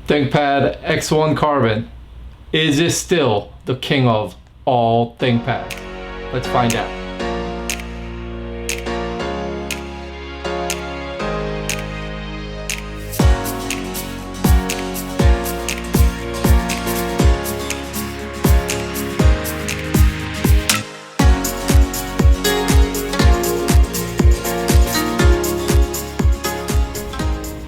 ThinkPad X1 Carbon. Is it still the king of all ThinkPads? Let's find out.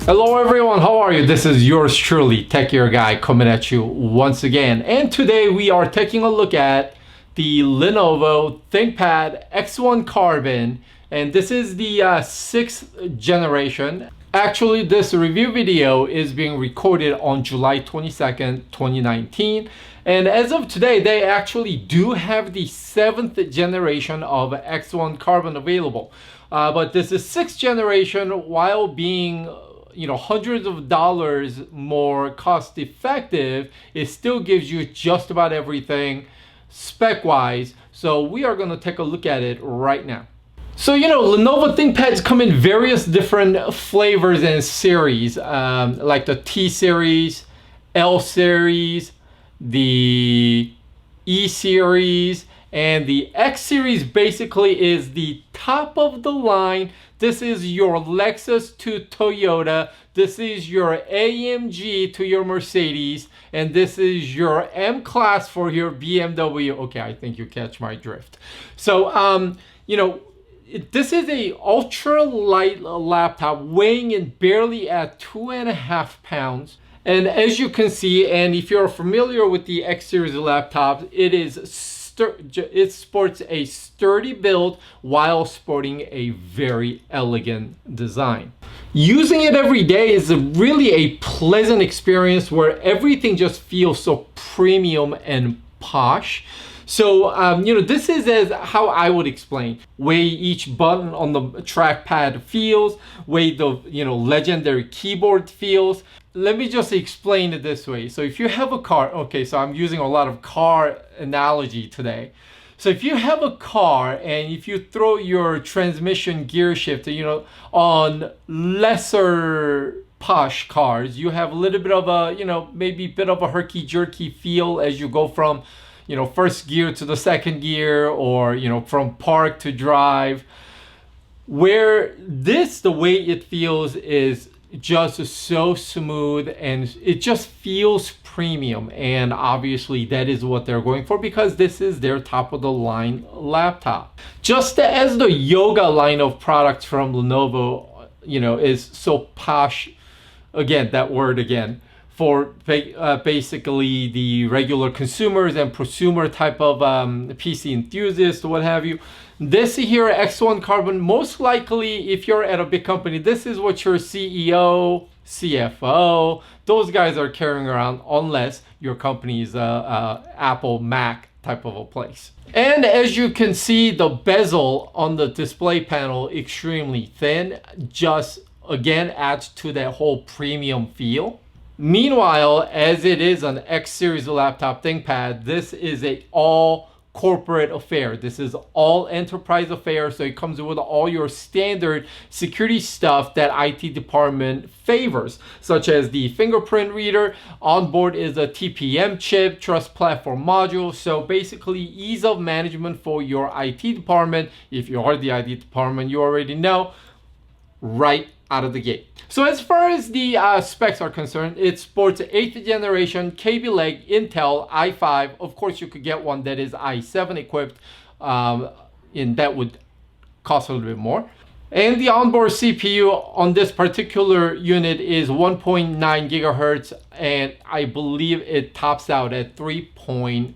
Hello everyone, how are you? This is yours truly, Tech Gear Guy, coming at you once again. And today we are taking a look at the Lenovo ThinkPad X1 Carbon. And this is the 6th generation. Actually, this review video is being recorded on July 22nd, 2019. And as of today, they actually do have the 7th generation of X1 Carbon available. But this is 6th generation while being hundreds of dollars more cost effective. It still gives you just about everything spec wise. So we are going to take a look at it right now. So Lenovo ThinkPads come in various different flavors and series, like the T series, L series, the E series, and the X series basically is the top of the line. This is your Lexus to Toyota. This is your AMG to your Mercedes. And this is your M-Class for your BMW. Okay, I think you catch my drift. So, this is a ultra light laptop weighing in barely at 2.5 pounds. And as you can see, and if you're familiar with the X series laptops, it sports a sturdy build while sporting a very elegant design. Using it every day is really a pleasant experience where everything just feels so premium and posh. So, this is as how I would explain. Way each button on the trackpad feels, way the, legendary keyboard feels. Let me just explain it this way. So if you have a car, okay, so I'm using a lot of car analogy today. So if you have a car and if you throw your transmission gear shift, on lesser posh cars, you have a little bit of a, maybe a bit of a herky-jerky feel as you go from, first gear to the second gear, or, from park to drive. Where the way it feels is just so smooth and it just feels premium, and obviously that is what they're going for because this is their top of the line laptop. Just as the yoga line of products from Lenovo is so posh, again that word again, for basically the regular consumers and prosumer type of PC enthusiasts, what have you. This here X1 Carbon, most likely if you're at a big company, this is what your CEO, CFO, those guys are carrying around, unless your company is a Apple Mac type of a place. And as you can see, the bezel on the display panel extremely thin, just again adds to that whole premium feel. Meanwhile, as it is an X series laptop ThinkPad, this is a all corporate affair. This is all enterprise affair, so it comes with all your standard security stuff that IT department favors, such as the fingerprint reader. On board is a TPM chip, trust platform module. So basically ease of management for your IT department. If you are the IT department, you already know right out of the gate. So as far as the specs are concerned, it sports 8th generation Kaby Lake Intel i5. Of course, you could get one that is i7 equipped, and that would cost a little bit more. And the onboard CPU on this particular unit is 1.9 gigahertz, and I believe it tops out at 3.8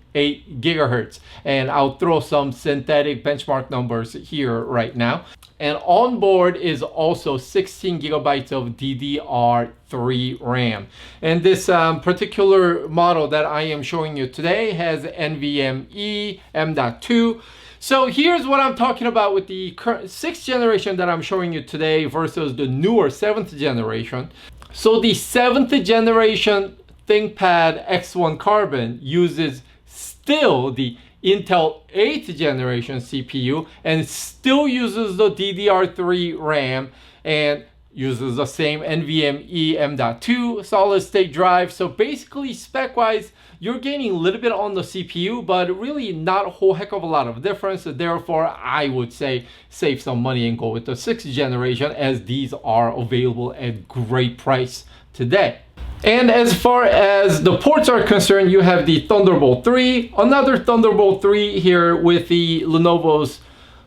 gigahertz. And I'll throw some synthetic benchmark numbers here right now. And on board is also 16 gigabytes of DDR3 RAM. And this particular model that I am showing you today has NVMe M.2. So here's what I'm talking about with the current 6th generation that I'm showing you today versus the newer 7th generation. So the 7th generation ThinkPad X1 Carbon uses still the Intel 8th generation CPU and still uses the DDR3 RAM, and uses the same NVMe M.2 solid state drive. So basically spec wise, you're gaining a little bit on the CPU, but really not a whole heck of a lot of difference. So therefore, I would say save some money and go with the 6th generation, as these are available at great price today. And as far as the ports are concerned, you have the Thunderbolt 3, another Thunderbolt 3 here with the Lenovo's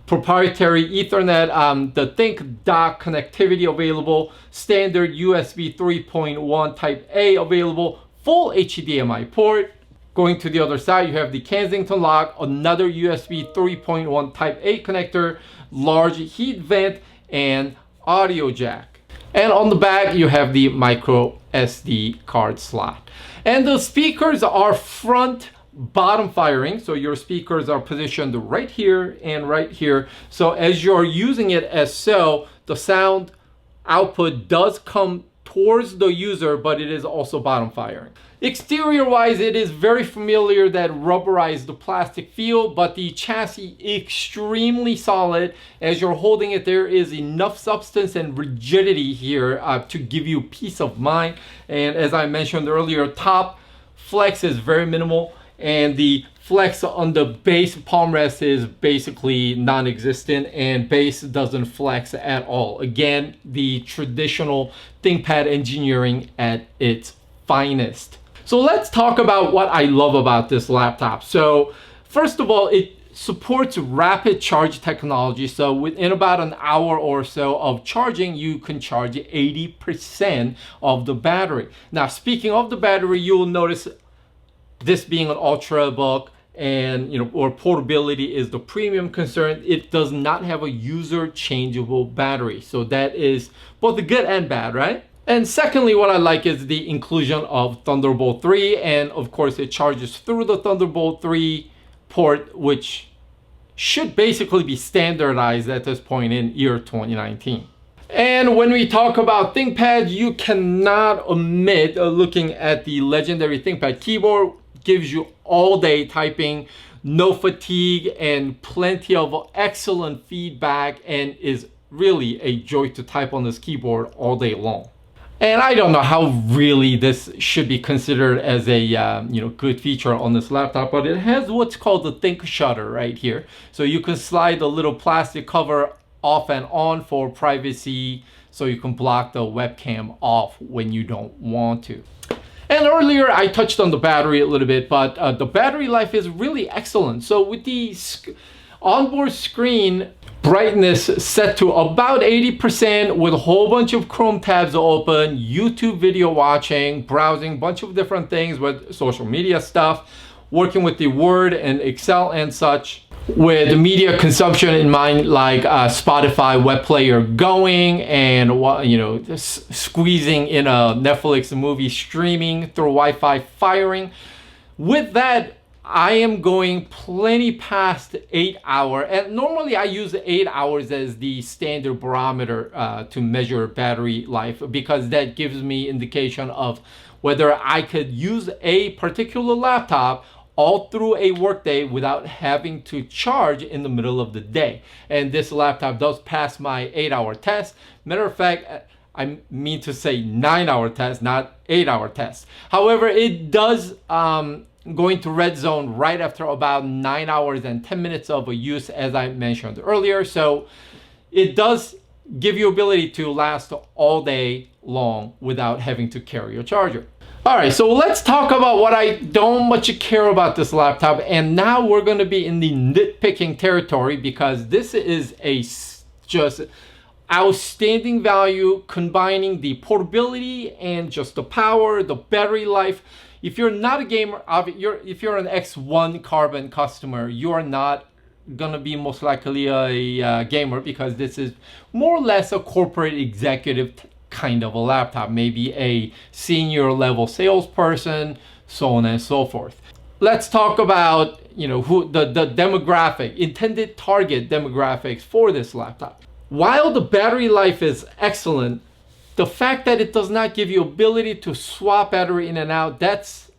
proprietary Ethernet, the Think dock connectivity available, standard USB 3.1 Type A available, full HDMI port. Going to the other side, you have the Kensington lock, another USB 3.1 Type A connector, large heat vent, and audio jack. And on the back, you have the micro SD card slot. And the speakers are front bottom firing, so your speakers are positioned right here and right here. So as you're using it as so, the sound output does come towards the user, but it is also bottom firing. Exterior wise, it is very familiar, that rubberized the plastic feel, but the chassis extremely solid. As you're holding it, there is enough substance and rigidity here to give you peace of mind. And as I mentioned earlier, top flex is very minimal, and the flex on the base palm rest is basically non-existent, and base doesn't flex at all. Again, the traditional ThinkPad engineering at its finest. So let's talk about what I love about this laptop. So first of all, it supports rapid charge technology. So within about an hour or so of charging, you can charge 80% of the battery. Now, speaking of the battery, you will notice this being an ultrabook, and or portability is the premium concern, it does not have a user changeable battery. So that is both the good and bad, right? And secondly, what I like is the inclusion of Thunderbolt 3, and of course it charges through the Thunderbolt 3 port, which should basically be standardized at this point in year 2019. And when we talk about ThinkPad, you cannot omit looking at the legendary ThinkPad keyboard. Gives you all day typing, no fatigue, and plenty of excellent feedback, and is really a joy to type on this keyboard all day long. And I don't know how really this should be considered as a good feature on this laptop, but it has what's called the Think shutter right here. So you can slide the little plastic cover off and on for privacy, so you can block the webcam off when you don't want to. And earlier I touched on the battery a little bit, but the battery life is really excellent. So with the onboard screen brightness set to about 80% with a whole bunch of Chrome tabs open, YouTube video watching, browsing, bunch of different things with social media stuff, working with the Word and Excel and such, with media consumption in mind, like Spotify web player going, and squeezing in a Netflix movie streaming through Wi-Fi firing. With that, I am going plenty past 8 hours, and normally I use 8 hours as the standard barometer to measure battery life, because that gives me indication of whether I could use a particular laptop all through a workday without having to charge in the middle of the day. And this laptop does pass my 8-hour test. Matter of fact, I mean to say 9-hour test, not 8-hour test. However, it does go into red zone right after about 9 hours and 10 minutes of use, as I mentioned earlier. So it does give you ability to last all day long without having to carry a charger. All right, so let's talk about what I don't much care about this laptop. And now we're going to be in the nitpicking territory, because this is a just outstanding value, combining the portability and just the power, the battery life. If you're not a gamer, if you're an X1 Carbon customer, you are not gonna be most likely a gamer, because this is more or less a corporate executive kind of a laptop, maybe a senior level salesperson, so on and so forth. Let's talk about who the demographic, intended target demographics for this laptop. While the battery life is excellent, the fact that it does not give you ability to swap battery in and out, that's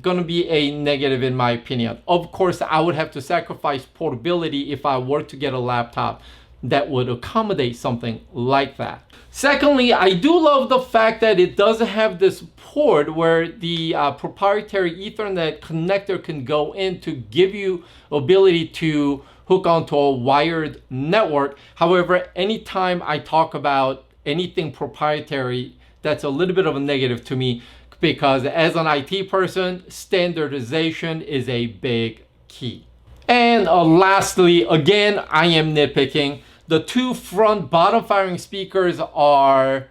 gonna be a negative in my opinion. Of course, I would have to sacrifice portability if I were to get a laptop that would accommodate something like that. Secondly, I do love the fact that it does have this port where the proprietary Ethernet connector can go in to give you ability to hook onto a wired network. However, anytime I talk about anything proprietary, that's a little bit of a negative to me, because as an IT person, standardization is a big key. And lastly, again, I am nitpicking. The two front bottom firing speakers are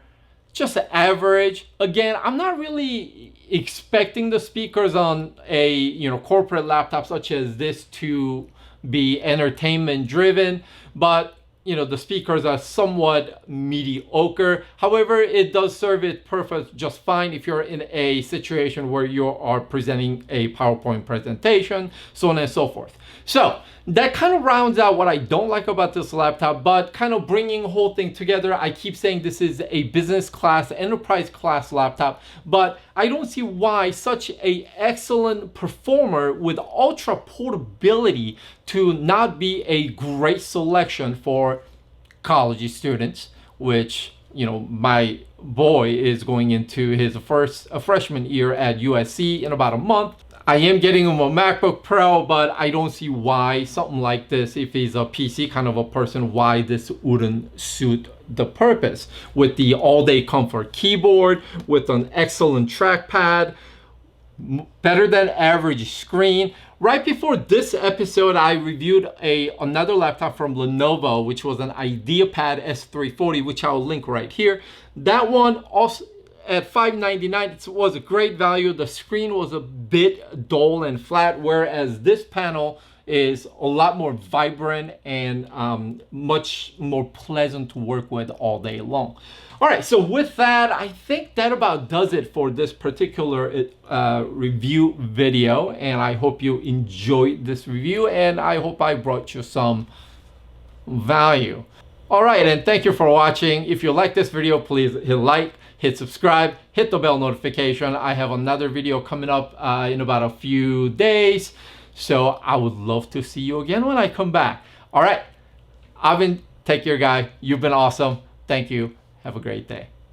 just average. Again, I'm not really expecting the speakers on a corporate laptop such as this to be entertainment driven, but the speakers are somewhat mediocre. However, it does serve its purpose just fine if you're in a situation where you are presenting a PowerPoint presentation, so on and so forth. So that kind of rounds out what I don't like about this laptop, but kind of bringing the whole thing together, I keep saying this is a business class, enterprise class laptop, but I don't see why such an excellent performer with ultra portability to not be a great selection for college students, which my boy is going into his freshman year at USC in about a month. I am getting him a MacBook Pro, but I don't see why something like this, if he's a PC kind of a person, why this wouldn't suit the purpose. With the all-day comfort keyboard, with an excellent trackpad, better than average screen. Right before this episode, I reviewed another laptop from Lenovo, which was an IdeaPad S340, which I'll link right here. That one also at $599, it was a great value. The screen was a bit dull and flat, whereas this panel is a lot more vibrant and much more pleasant to work with all day long. All right, so with that, I think that about does it for this particular review video, and I hope you enjoyed this review, and I hope I brought you some value. All right, and thank you for watching. If you like this video, please hit like, hit subscribe, hit the bell notification. I have another video coming up in about a few days, so I would love to see you again when I come back. All right, I've been Tech Your Guy. You've been awesome. Thank you. Have a great day.